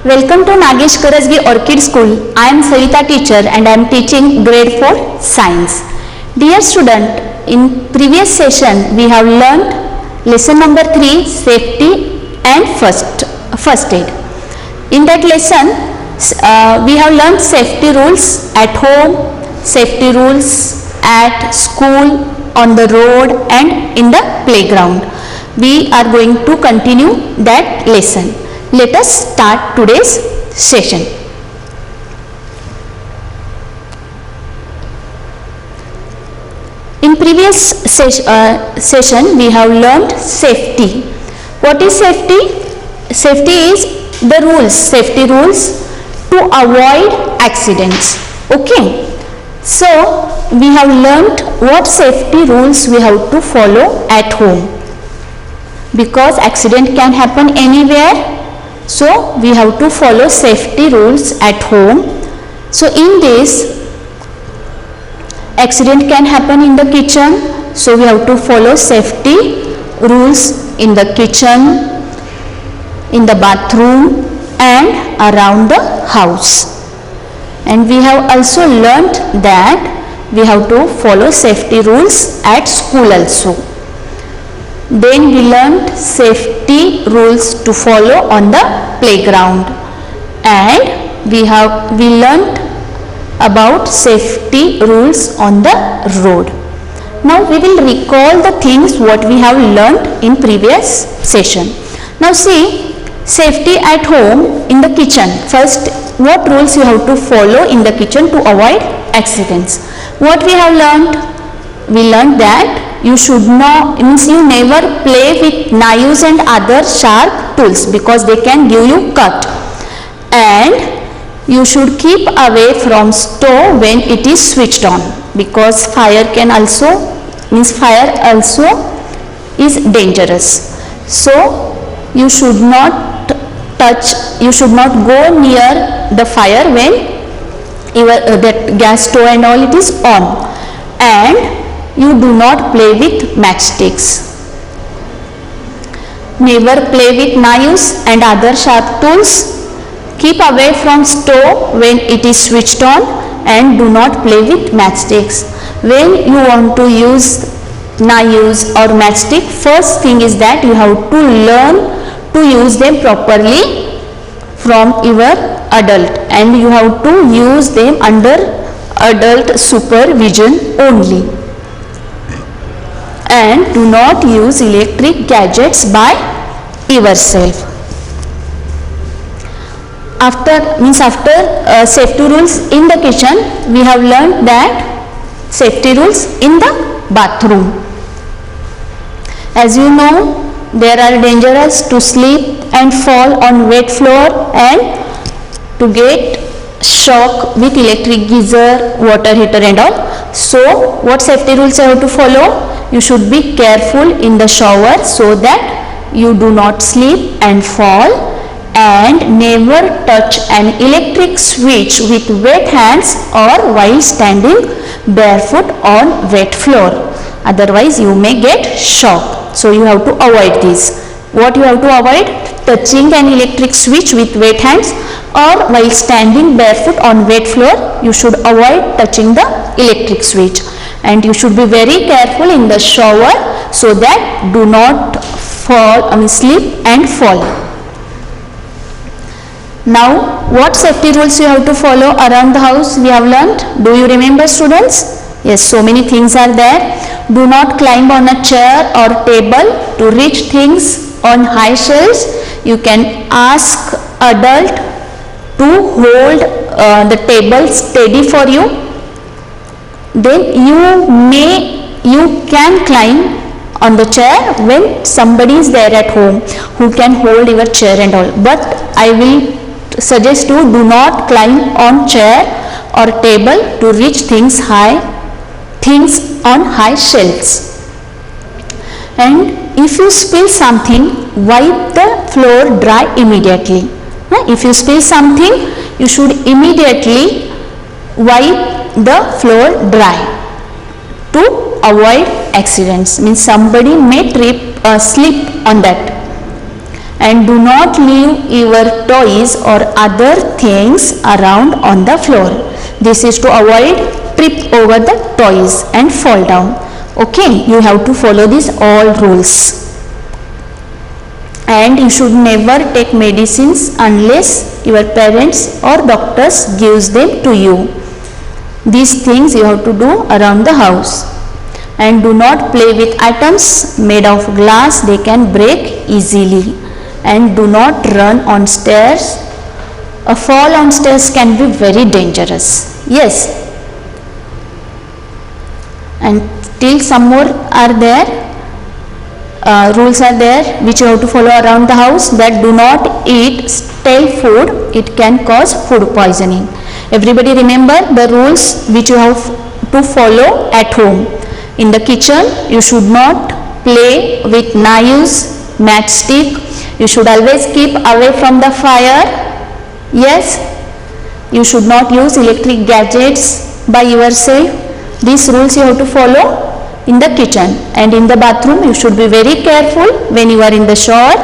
Welcome to Nagesh Karasgi Orchid School. I am Sarita teacher and I am teaching grade 4 science. Dear student, in previous session we have learnt lesson number 3 safety and first aid. In that lesson we have learnt safety rules at home, safety rules at school, on the road and in the playground. We are going to continue that lesson. Let us start today's session. In previous session we have learned safety. What is safety? Safety is the rules, safety rules to avoid accidents. Okay. So we have learnt what safety rules we have to follow at home, because accident can happen anywhere. So we have to follow safety rules at home. So in this, accident can happen in the kitchen, so we have to follow safety rules in the kitchen, in the bathroom and around the house. And we have also learnt that we have to follow safety rules at school also. Then we learnt safety rules to follow on the playground, and we learnt about safety rules on the road. Now we will recall the things what we have learnt in previous session. Now see, safety at home in the kitchen. First, what rules you have to follow in the kitchen to avoid accidents? What we have learnt? We learnt that you should not, means you never play with knives and other sharp tools because they can give you cut, and you should keep away from stove when it is switched on, because fire also is dangerous. So you should not go near the fire when that gas stove and all it is on, and you do not play with matchsticks. Never play with knives and other sharp tools. Keep away from stove when it is switched on, and do not play with matchsticks. When you want to use knives or matchstick, first thing is that you have to learn to use them properly from your adult, and you have to use them under adult supervision only. And do not use electric gadgets by yourself. After safety rules in the kitchen, we have learned that safety rules in the bathroom. As you know, there are dangerous to slip and fall on wet floor and to get shock with electric geyser, water heater and all. So what safety rules you have to follow? You should be careful in the shower so that you do not slip and fall, and never touch an electric switch with wet hands or while standing barefoot on wet floor. Otherwise you may get shock. So you have to avoid this. What you have to avoid? Touching an electric switch with wet hands, or while standing barefoot on wet floor, you should avoid touching the electric switch. And you should be very careful in the shower so that do not slip and fall. Now what safety rules you have to follow around the house we have learnt? Do you remember, students? Yes, so many things are there. Do not climb on a chair or table to reach things on high shelves. You can ask adult to hold the table steady for you. Then you can climb on the chair when somebody is there at home who can hold your chair and all. But I will suggest you do not climb on chair or table to reach things on high shelves. And if you spill something, wipe the floor dry immediately. If you spill something, you should immediately wipe the floor dry to avoid accidents. Means somebody may slip on that. and do not leave your toys or other things around on the floor. This is to avoid trip over the toys and fall down. Okay, you have to follow these all rules. And you should never take medicines unless your parents or doctors gives them to you. These things you have to do around the house. And do not play with items made of glass, they can break easily. And do not run on stairs. A fall on stairs can be very dangerous. Yes. And still some more are there. Rules are there which you have to follow around the house, that do not eat stale food, it can cause food poisoning. Everybody remember the rules which you have to follow at home. In the kitchen, you should not play with knives, matchstick. You should always keep away from the fire. Yes, you should not use electric gadgets by yourself. These rules you have to follow in the kitchen. And in the bathroom, you should be very careful when you are in the shower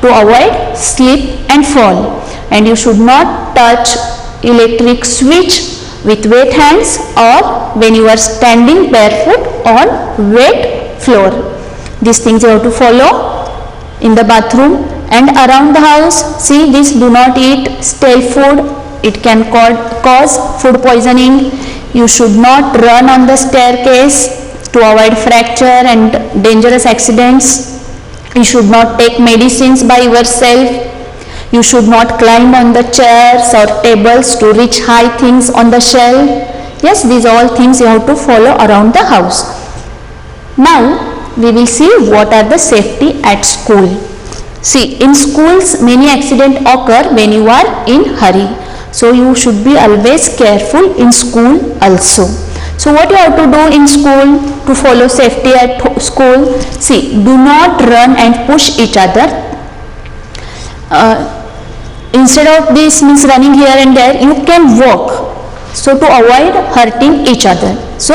to avoid slip and fall. And you should not touch electric switch with wet hands or when you are standing barefoot on wet floor. These things you have to follow in the bathroom and around the house. See this, do not eat stale food, it can cause food poisoning. You should not run on the staircase to avoid fracture and dangerous accidents. You should not take medicines by yourself. You should not climb on the chairs or tables to reach high things on the shelf. Yes, these all things you have to follow around the house. Now, we will see what are the safety at school. See, in schools, many accidents occur when you are in hurry. So, you should be always careful in school also. So, what you have to do in school to follow safety at school? See, do not run and push each other. Instead of this means running here and there, you can walk, so to avoid hurting each other. So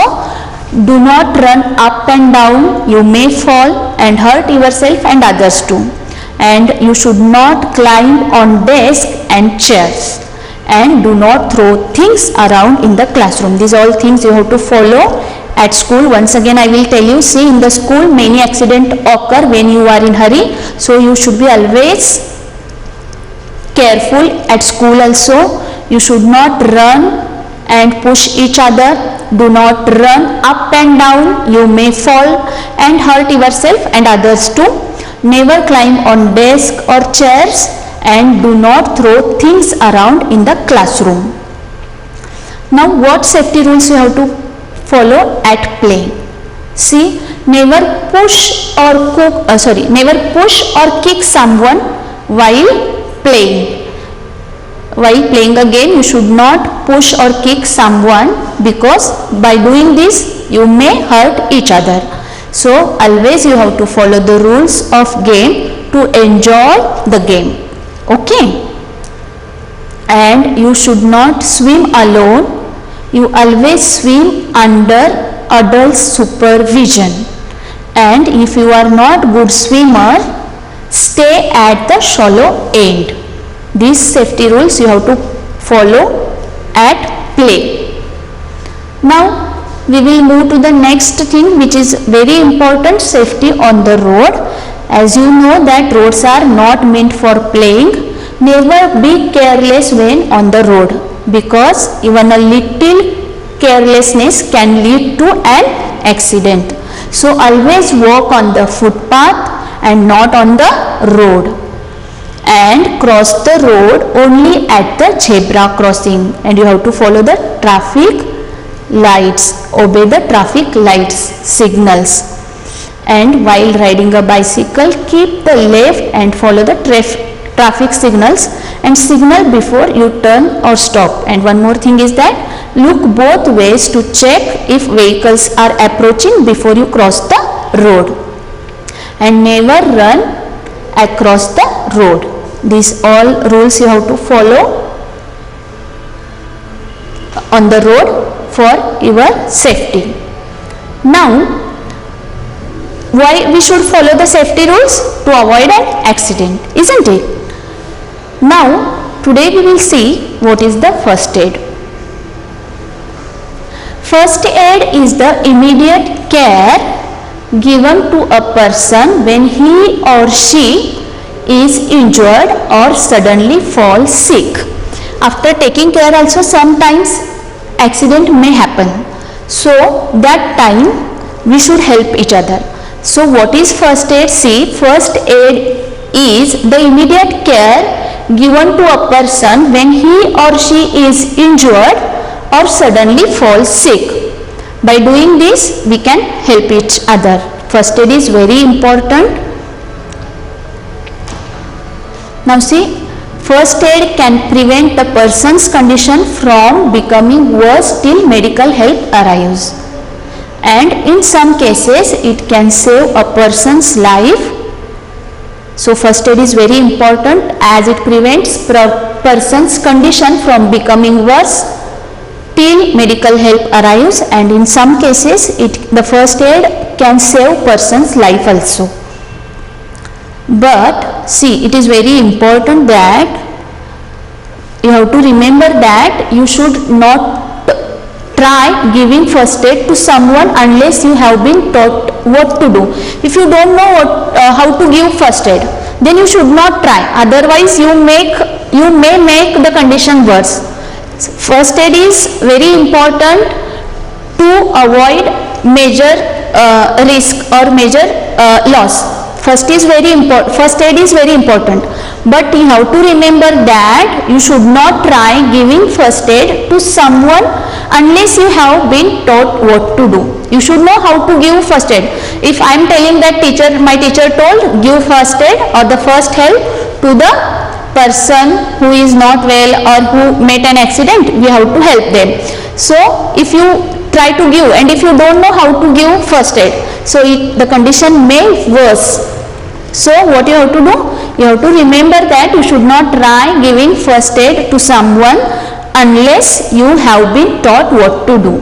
do not run up and down, you may fall and hurt yourself and others too. And you should not climb on desks and chairs, and do not throw things around in the classroom. These all things you have to follow at school. Once again I will tell you, see, in the school many accidents occur when you are in hurry, so you should be always careful at school also. You should not run and push each other. Do not run up and down, you may fall and hurt yourself and others too. Never climb on desks or chairs, and do not throw things around in the classroom. Now what safety rules you have to follow at play? See, never push or kick someone while playing. While playing a game, you should not push or kick someone, because by doing this you may hurt each other. So always you have to follow the rules of game to enjoy the game. Okay. And you should not swim alone. You always swim under adult supervision. And if you are not good swimmer, stay at the shallow end. These safety rules you have to follow at play. Now we will move to the next thing, which is very important, safety on the road. As you know that roads are not meant for playing. Never be careless when on the road, because even a little carelessness can lead to an accident. So always walk on the footpath and not on the road. And cross the road only at the zebra crossing, and you have to follow the traffic lights, obey the traffic lights signals. And while riding a bicycle, keep the left and follow the traffic signals and signal before you turn or stop. And one more thing is that look both ways to check if vehicles are approaching before you cross the road. And never run across the road. These all rules you have to follow on the road for your safety. Now why we should follow the safety rules? To avoid an accident, isn't it? Now, today we will see what is the first aid. First aid is the immediate care given to a person when he or she is injured or suddenly falls sick. After taking care also sometimes accident may happen. So that time we should help each other. So what is first aid? See, first aid is the immediate care given to a person when he or she is injured or suddenly falls sick. By doing this, we can help each other. First aid is very important. Now see, first aid can prevent the person's condition from becoming worse till medical help arrives. And in some cases, it can save a person's life. So first aid is very important as it prevents person's condition from becoming worse till medical help arrives, and in some cases the first aid can save person's life also. But see, it is very important that you have to remember that you should not try giving first aid to someone unless you have been taught what to do. If you don't know how to give first aid, then you should not try. Otherwise, you may make the condition worse. First aid is very important to avoid major risk or major loss. First aid is very important, but you have to remember that you should not try giving first aid to someone unless you have been taught what to do. You should know how to give first aid. If I am telling that my teacher told give first aid or the first help to the person who is not well or who met an accident, we have to help them. So if you try to give and if you don't know how to give first aid, so the condition may worse. So what you have to do? You have to remember that you should not try giving first aid to someone unless you have been taught what to do.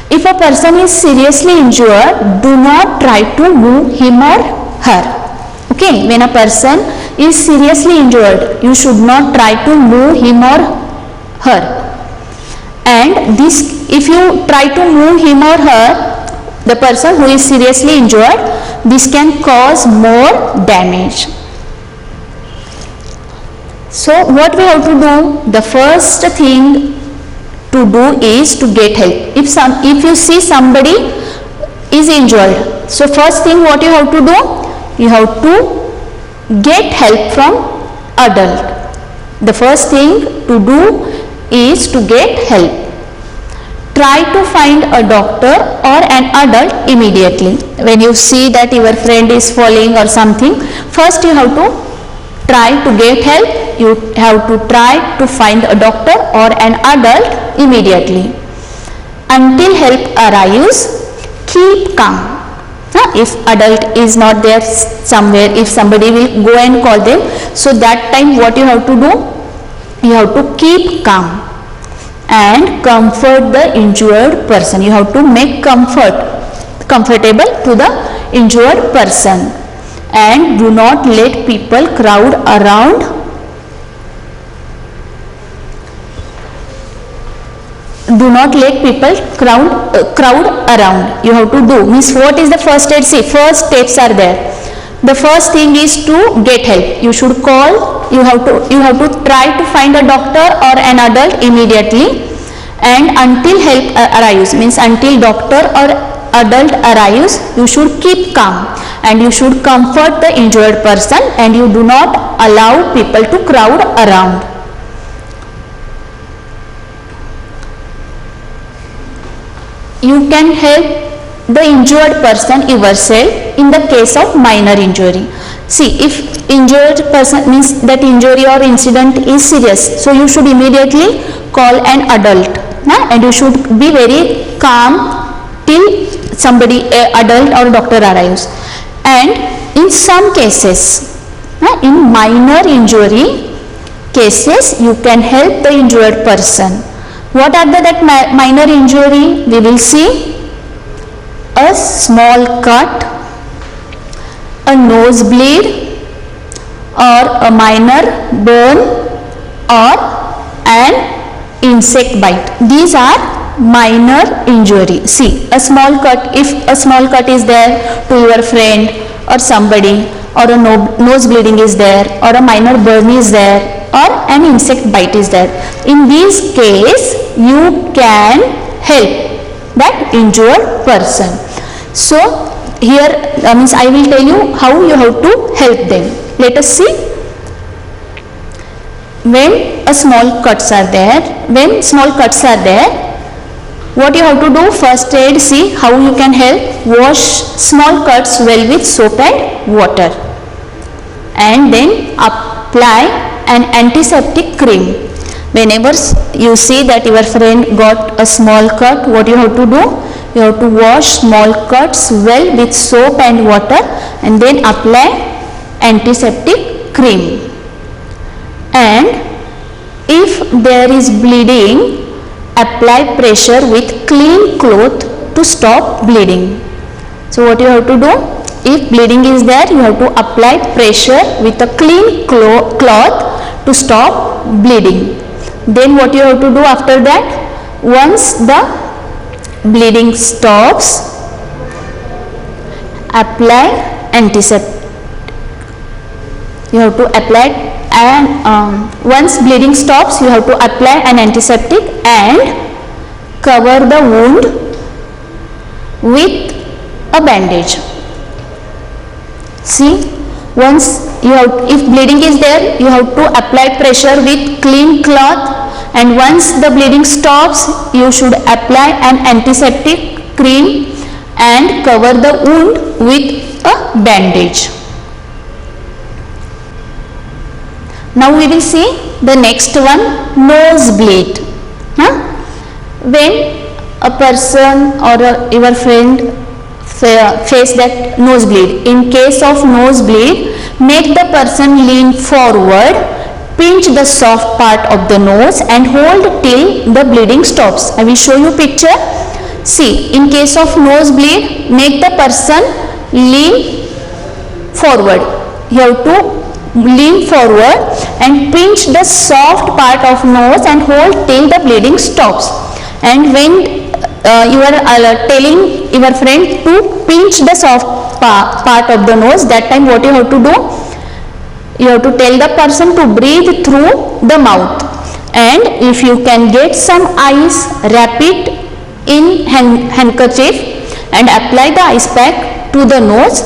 If a person is seriously injured, do not try to move him or her. Okay, when a person is seriously injured, you should not try to move him or her. And this, if you try to move him or her, the person who is seriously injured, this can cause more damage. So what we have to do? The first thing to do is to get help. If you see somebody is injured, so first thing what you have to do? You have to get help from adult. The first thing to do is to get help. Try to find a doctor or an adult immediately. When you see that your friend is falling or something, first you have to try to get help. You have to try to find a doctor or an adult immediately. Until help arrives, keep calm. If adult is not there somewhere, if somebody will go and call them, so that time what you have to do? You have to keep calm and comfort the injured person. You have to make comfortable to the injured person, and do not let people crowd around. Do not let people crowd around. You have to do, means what is the first aid? See, first steps are there. The first thing is to get help. You should call, you have to try to find a doctor or an adult immediately, and until help arrives, means until doctor or adult arrives, you should keep calm and you should comfort the injured person, and you do not allow people to crowd around. You can help the injured person yourself in the case of minor injury. See, if injured person means that injury or incident is serious, so you should immediately call an adult, and you should be very calm till somebody, adult or doctor arrives. And in some cases, in minor injury cases, you can help the injured person. What are that minor injury? We will see a small cut, a nosebleed or a minor burn or an insect bite. These are minor injury. See, a small cut, if a small cut is there to your friend or somebody, or a nose bleeding is there, or a minor burn is there, or an insect bite is there, in this case you can help that injured person. So here means I will tell you how you have to help them. Let us see. When small cuts are there, what you have to do? First aid. See how you can help. Wash small cuts well with soap and water, and then apply an antiseptic cream. Whenever you see that your friend got a small cut, what you have to do? You have to wash small cuts well with soap and water, and then apply antiseptic cream. And if there is bleeding, apply pressure with clean cloth to stop bleeding. So what you have to do? If bleeding is there, you have to apply pressure with a clean cloth to stop bleeding. Then what you have to do after that? Once the bleeding stops, apply antiseptic. You have to apply, and once bleeding stops, you have to apply an antiseptic and cover the wound with a bandage. See, once if bleeding is there, you have to apply pressure with clean cloth, and once the bleeding stops, you should apply an antiseptic cream and cover the wound with a bandage. Now we will see the next one, nosebleed. When a person or your friend face that nosebleed, in case of nosebleed, make the person lean forward, pinch the soft part of the nose and hold till the bleeding stops. I will show you picture. See, in case of nosebleed, make the person lean forward. You have to lean forward and pinch the soft part of nose and hold till the bleeding stops. And when you are telling your friend to pinch the soft part of the nose, that time what you have to do? You have to tell the person to breathe through the mouth, and if you can get some ice, wrap it in handkerchief and apply the ice pack to the nose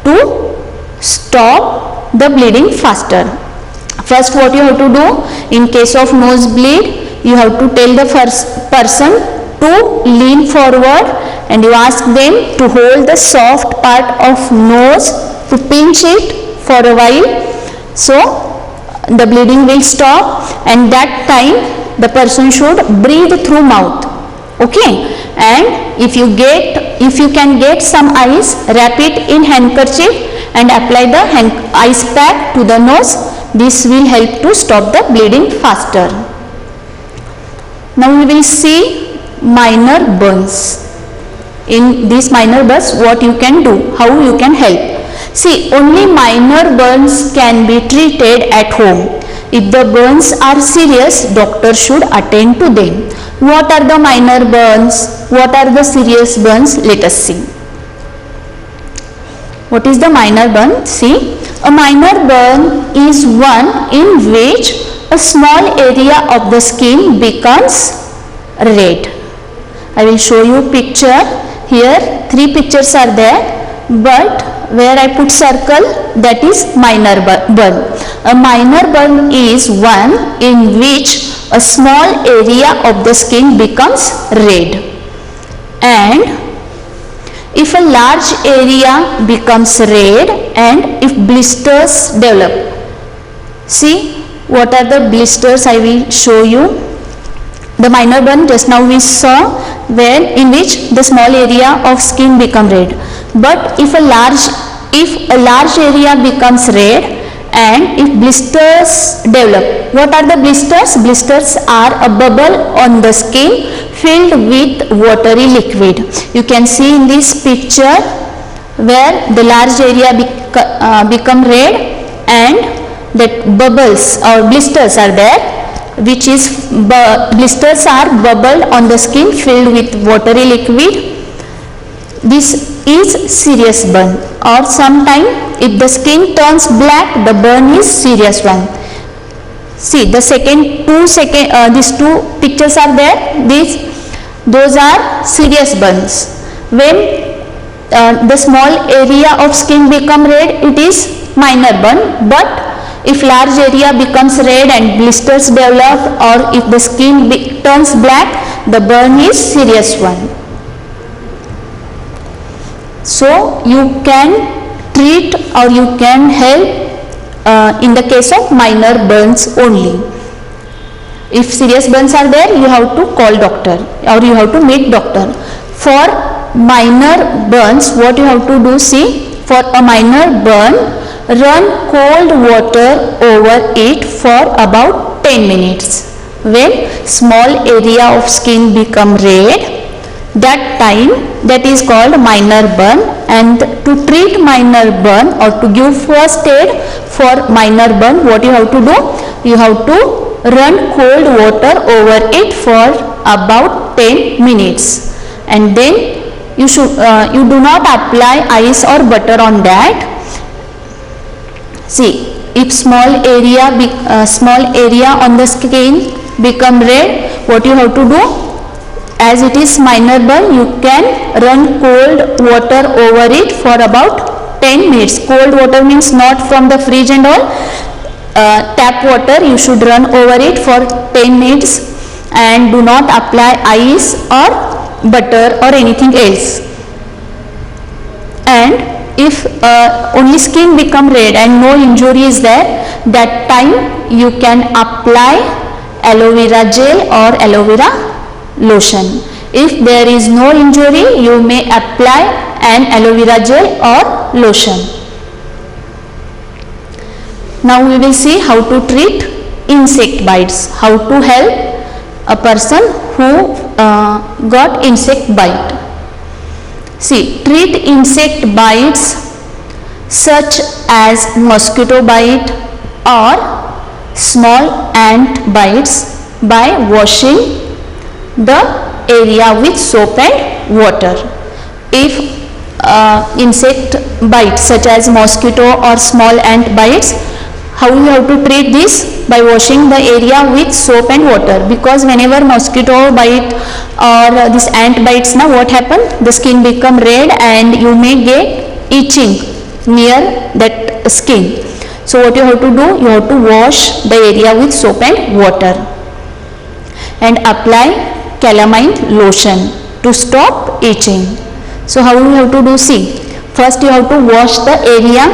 to stop the bleeding faster. First what you have to do? In case of nosebleed, you have to tell the first person to lean forward, and you ask them to hold the soft part of nose, to pinch it for a while, so the bleeding will stop, and that time the person should breathe through mouth. Okay, and if you can get some ice, wrap it in handkerchief and apply the ice pack to the nose. This will help to stop the bleeding faster. Now we will see minor burns. In these minor burns, what you can do, how you can help. See, only minor burns can be treated at home. If the burns are serious, doctor should attend to them. What are the minor burns? What are the serious burns? Let us see. What is the minor burn? See, a minor burn is one in which a small area of the skin becomes red. I will show you picture. Here 3 pictures are there, but where I put circle, that is minor burn. A minor burn is one in which a small area of the skin becomes red, and if a large area becomes red and if blisters develop. See, what are the blisters? I will show you. The minor burn just now we saw, where in which the small area of skin become red. But if a large area becomes red and if blisters develop, what are the blisters? Blisters are a bubble on the skin filled with watery liquid. You can see in this picture where the large area become red and that bubbles or blisters are there, which is blisters are bubbled on the skin filled with watery liquid. This is serious burn. Or sometime if the skin turns black, the burn is serious one. See the these two pictures are there. Those are serious burns. When the small area of skin become red, it is minor burn. But if large area becomes red and blisters develop, or if the skin turns black, the burn is serious one. So you can treat or you can help in the case of minor burns only. If serious burns are there, you have to call doctor or you have to meet doctor. For minor burns, what you have to do, see, for a minor burn, run cold water over it for about 10 minutes. When small area of skin become red, that time, that is called minor burn. And to treat minor burn or to give first aid for minor burn, what you have to do, you have to run cold water over it for about 10 minutes. And then you do not apply ice or butter on that. See, if small area on the skin become red, what you have to do, as it is minor burn, you can run cold water over it for about 10 minutes. Cold water means not from the fridge and all. Tap water you should run over it for 10 minutes and do not apply ice or butter or anything else. And if only skin become red and no injury is there, that time you can apply aloe vera gel or aloe vera lotion. If there is no injury, you may apply an aloe vera gel or lotion. Now we will see how to treat insect bites, how to help a person who got insect bite. See, treat insect bites such as mosquito bite or small ant bites by washing the area with soap and water. If insect bites such as mosquito or small ant bites, how you have to treat this? By washing the area with soap and water, because whenever mosquito bite or this ant bites, now what happen? The skin become red and you may get itching near that skin. So what you have to do? You have to wash the area with soap and water and apply calamine lotion to stop itching. So how you have to do? See, first you have to wash the area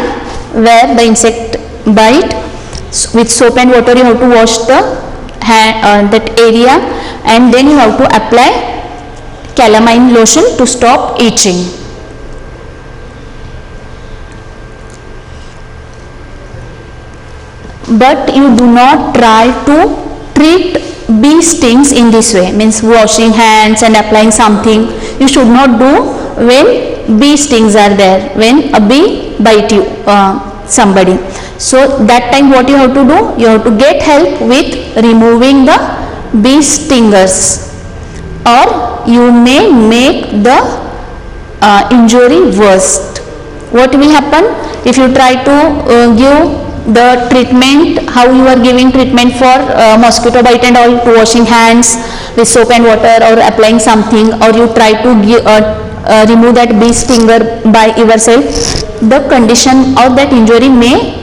where the insect bite with soap and water. You have to wash that area, and then you have to apply calamine lotion to stop itching. But you do not try to treat bee stings in this way, means washing hands and applying something. You should not do when bee stings are there, when a bee bite you, somebody. So that time what you have to do? You have to get help with removing the bee stingers, or you may make the injury worse. What will happen if you try to give the treatment, how you are giving treatment for mosquito bite and all, to washing hands with soap and water or applying something, or you try to remove that bee stinger by yourself, the condition of that injury may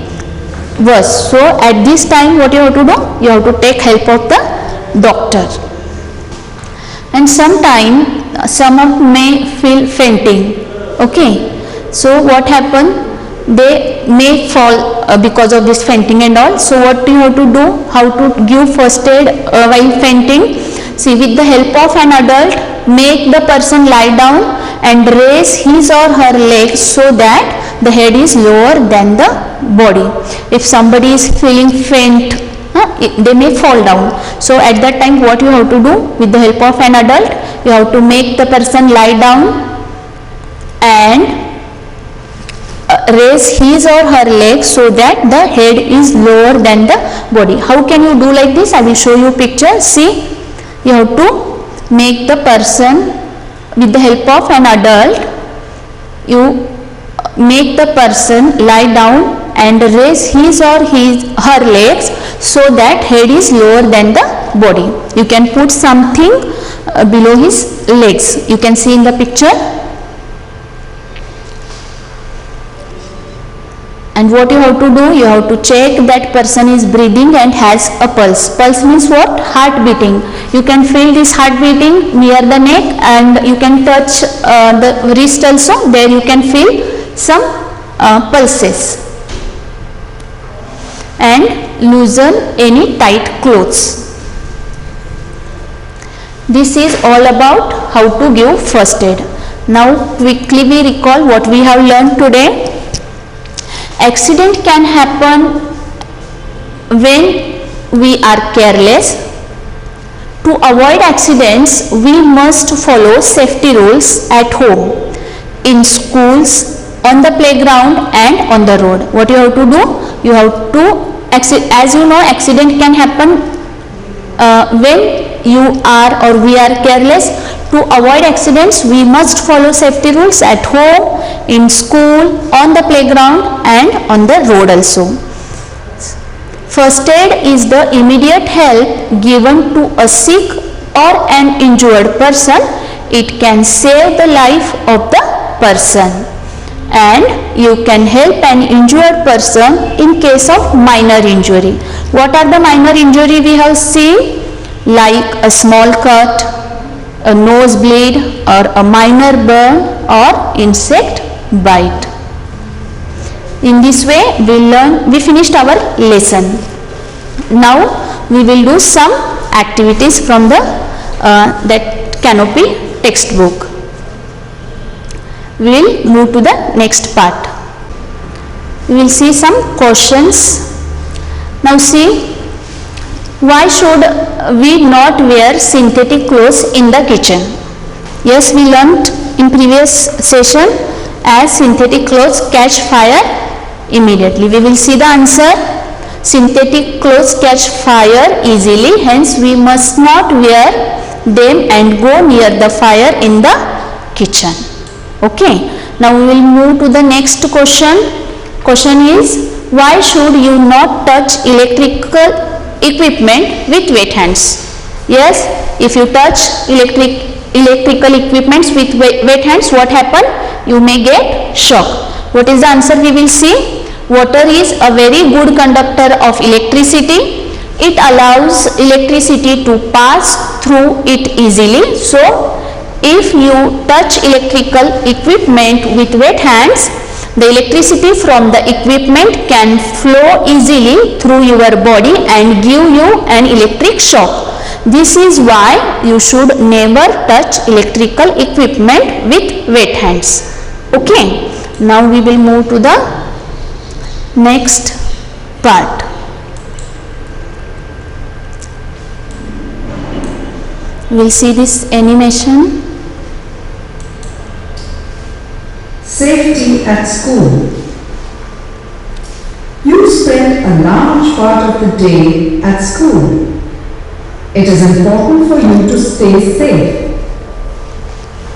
worse. So at this time what you have to do? You have to take help of the doctor. And sometime some may feel fainting. Okay, so what happen? They may fall because of this fainting and all. So what you have to do? How to give first aid while fainting? See, with the help of an adult, make the person lie down and raise his or her legs so that the head is lower than the body. If somebody is feeling faint, they may fall down. So at that time what you have to do? With the help of an adult, you have to make the person lie down and raise his or her leg so that the head is lower than the body. How can you do like this? I will show you picture. See, you have to make the person with the help of an adult. You make the person lie down and raise his or her legs so that head is lower than the body. You can put something below his legs. You can see in the picture. And what you have to do, you have to check that person is breathing and has a pulse. Pulse means what? Heart beating. You can feel this heart beating near the neck, and you can touch the wrist also. There you can feel some pulses. And loosen any tight clothes. This is all about how to give first aid. Now quickly we recall what we have learned today. Accident can happen when we are careless. To avoid accidents, we must follow safety rules at home, in schools, on the playground and on the road. What you have to do? You have to, as you know, accident can happen when you are or we are careless. To avoid accidents, we must follow safety rules at home, in school, on the playground and on the road also. First aid is the immediate help given to a sick or an injured person. It can save the life of the person, and you can help an injured person in case of minor injury. What are the minor injury we have seen? Like a small cut, a nosebleed, or a minor burn or insect bite. In this way we finished our lesson. Now we will do some activities from the that Canopy textbook. We will move to the next part. We will see some questions. Now see, why should we not wear synthetic clothes in the kitchen? Yes, we learnt in previous session, as synthetic clothes catch fire immediately. We will see the answer. Synthetic clothes catch fire easily, hence we must not wear them and go near the fire in the kitchen. Okay, now we will move to the next question. Question is, why should you not touch electrical equipment with wet hands? Yes, if you touch electrical equipments with wet hands, what happen? You may get shock. What is the answer? We will see. Water is a very good conductor of electricity. It allows electricity to pass through it easily. So if you touch electrical equipment with wet hands, the electricity from the equipment can flow easily through your body and give you an electric shock. This is why you should never touch electrical equipment with wet hands. Okay, now we will move to the next part. We will see this animation. Safety at school. You spend a large part of the day at school. It is important for you to stay safe.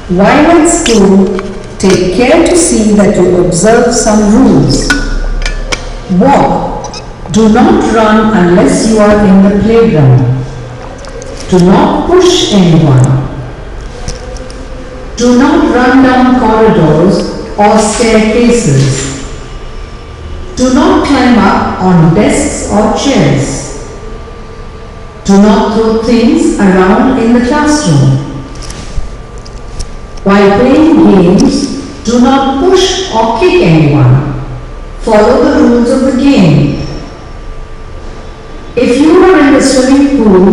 While at school, take care to see that you observe some rules. Walk. Do not run unless you are in the playground. Do not push anyone. Do not run down corridors or staircases. Do not climb up on desks or chairs. Do not throw things around in the classroom. While playing games, do not push or kick anyone. Follow the rules of the game. If you are in the swimming pool,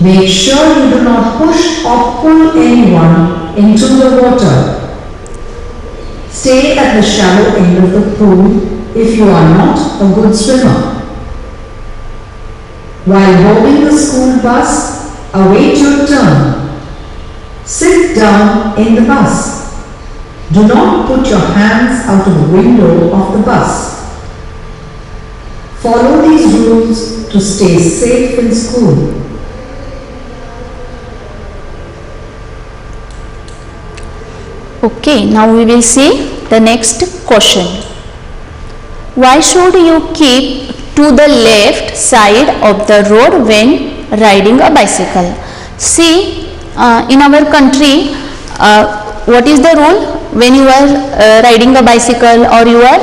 make sure you do not push or pull anyone into the water. Stay at the shallow end of the pool if you are not a good swimmer. While boarding the school bus, await your turn. Sit down in the bus. Do not put your hands out of the window of the bus. Follow these rules to stay safe in school. Okay, now we will see the next question. Why should you keep to the left side of the road when riding a bicycle? See, in our country, what is the rule? When you are riding a bicycle or you are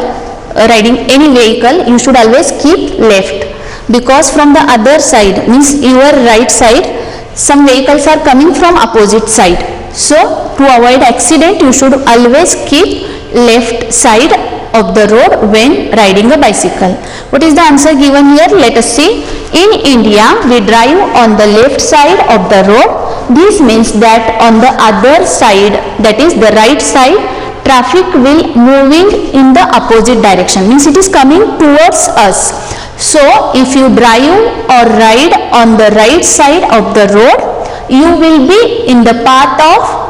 riding any vehicle, you should always keep left, because from the other side, means your right side, some vehicles are coming from opposite side. So to avoid accident, you should always keep left side of the road when riding a bicycle. What is the answer given here? Let us see. In India, we drive on the left side of the road. This means that on the other side, that is the right side, traffic will moving in the opposite direction, means it is coming towards us. So if you drive or ride on the right side of the road, you will be in the path of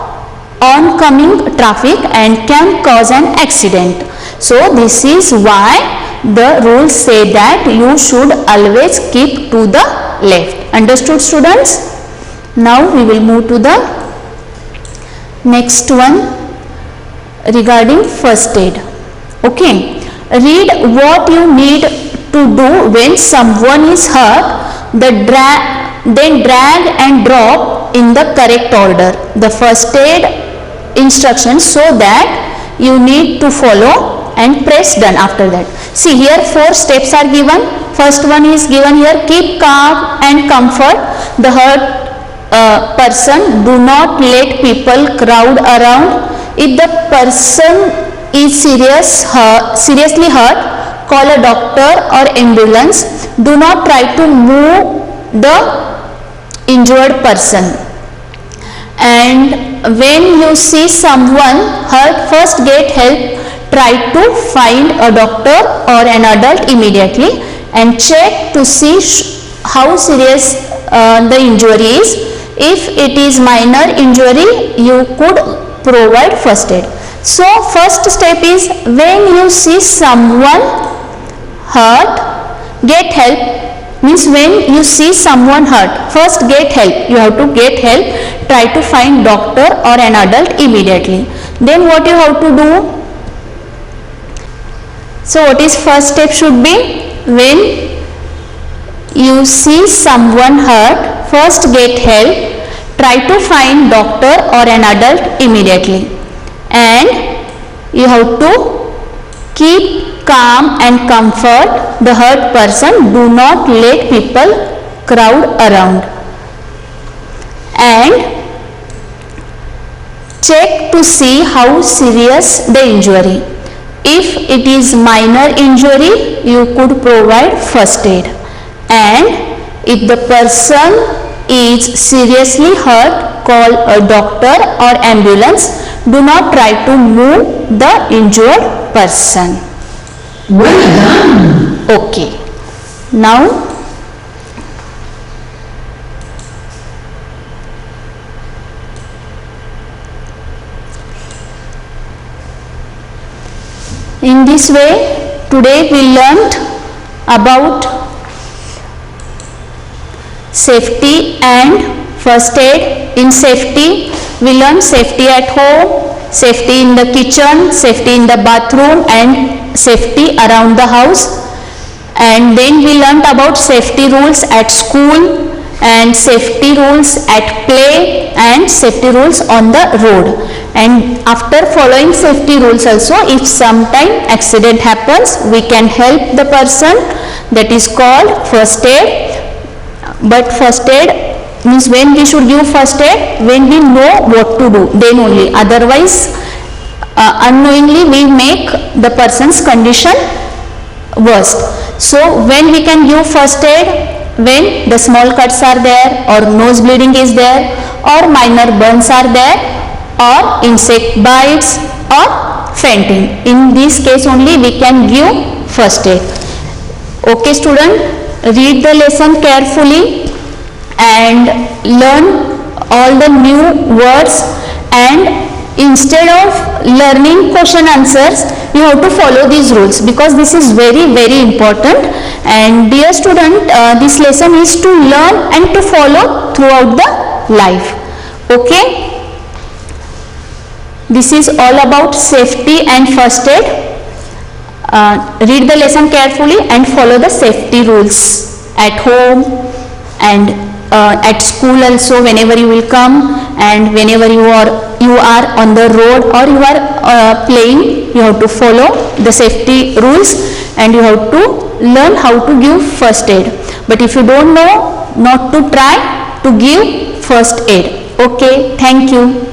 oncoming traffic and can cause an accident. So this is why the rules say that you should always keep to the left. Understood, students? Now we will move to the next one regarding first aid. Okay, read what you need to do when someone is hurt, then drag and drop in the correct order the first aid instructions so that you need to follow and press done after that. See, here 4 steps are given. First one is given here, keep calm and comfort the hurt person. Do not let people crowd around. If the person is seriously hurt, call a doctor or ambulance. Do not try to move the injured person. And when you see someone hurt, first get help. Try to find a doctor or an adult immediately and check to see how serious the injury is. If it is minor injury, you could provide first aid. So first step is, when you see someone hurt, get help. Means when you see someone hurt, first get help. You have to get help. Try to find doctor or an adult immediately. Then what you have to do? So what is first step should be? When you see someone hurt, first get help. Try to find doctor or an adult immediately. And you have to keep calm and comfort the hurt person. Do not let people crowd around. And check to see how serious the injury. If it is minor injury, you could provide first aid. And if the person is seriously hurt, call a doctor or ambulance. Do not try to move the injured person. Well done. Okay. Now in this way, today we learnt about safety and first aid. In safety, we learn safety at home, safety in the kitchen, safety in the bathroom, and safety around the house. And then we learnt about safety rules at school, and safety rules at play, and safety rules on the road. And after following safety rules also, if sometime accident happens, we can help the person. That is called first aid. But first aid means when we should give first aid, when we know what to do, then only. Otherwise, unknowingly we make the person's condition worse. So when we can give first aid? When the small cuts are there, or nose bleeding is there, or minor burns are there, or insect bites, or fainting. In this case only we can give first aid. Okay student, read the lesson carefully and learn all the new words and instead of learning question answers, you have to follow these rules, because this is very important. And dear student, this lesson is to learn and to follow throughout the life. Okay, this is all about safety and first aid. Read the lesson carefully and follow the safety rules at home and at school also, whenever you will come, and whenever you are on the road or you are playing, you have to follow the safety rules and you have to learn how to give first aid. But if you don't know, not to try to give first aid. Okay, thank you.